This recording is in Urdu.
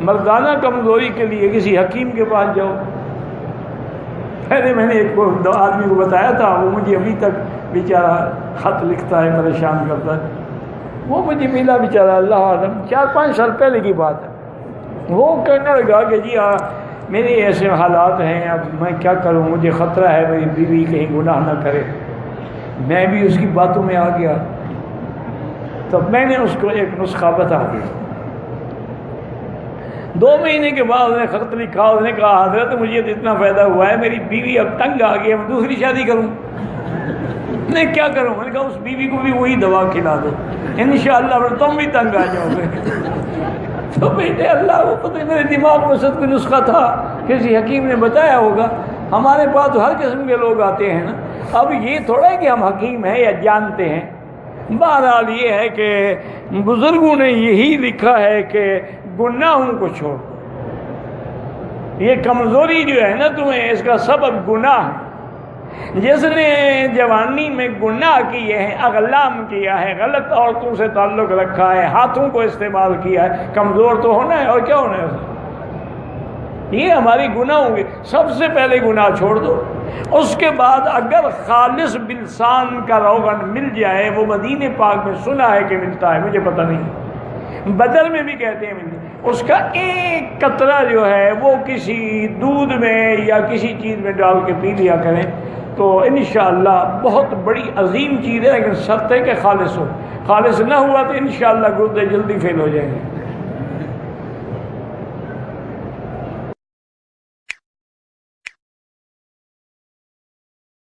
مردانہ کمزوری کے لیے کسی حکیم کے پاس جاؤ. پہلے میں نے ایک آدمی کو بتایا تھا، وہ مجھے ابھی تک بیچارہ خط لکھتا ہے، پریشان کرتا ہے. وہ مجھے ملا بیچارہ، اللہ عالم 4-5 سال پہلے کی بات ہے. وہ کہنے لگا کہ جی میرے ایسے حالات ہیں، اب میں کیا کروں، مجھے خطرہ ہے میری بیوی کہیں گناہ نہ کرے. میں بھی اس کی باتوں میں آ گیا. تو میں نے اس کو ایک نسخہ بتا دیا. 2 مہینے کے بعد اس نے خط لکھا، اس نے کہا حضرت مجھے تو اتنا فائدہ ہوا ہے، میری بیوی اب تنگ آ گئی، اب دوسری شادی کروں. میں کیا کروں؟ میں نے کہا اس بیوی کو بھی وہی دوا کھلا دو، انشاءاللہ پھر تم بھی تنگ آ جاؤ گے. تو بیٹے اللہ کو پتہ، میرے دماغ میں سب کوئی نسخہ تھا، کسی حکیم نے بتایا ہوگا. ہمارے پاس تو ہر قسم کے لوگ آتے ہیں نا. اب یہ تھوڑا ہے کہ ہم حکیم ہیں یا جانتے ہیں. بہرحال یہ ہے کہ بزرگوں نے یہی لکھا ہے کہ گناہوں کو چھوڑ. یہ کمزوری جو ہے نا تمہیں، اس کا سبب گناہ ہے. جس نے جوانی میں گناہ کیے ہیں، اغلام کیا ہے، غلط عورتوں سے تعلق رکھا ہے، ہاتھوں کو استعمال کیا ہے، کمزور تو ہونا ہے اور کیا ہونا ہے. یہ ہماری گناہ ہوں گے. سب سے پہلے گناہ چھوڑ دو. اس کے بعد اگر خالص بلسان کا روغن مل جائے، وہ مدینے پاک میں سنا ہے کہ ملتا ہے، مجھے پتہ نہیں، بدر میں بھی کہتے ہیں ملتا ہے. اس کا ایک قطرہ جو ہے وہ کسی دودھ میں یا کسی چیز میں ڈال کے پی لیا کریں تو انشاءاللہ بہت بڑی عظیم چیز ہے. لیکن شرط ہے کہ خالص ہو. خالص نہ ہوا تو انشاءاللہ گردے جلدی فیل ہو جائیں گے.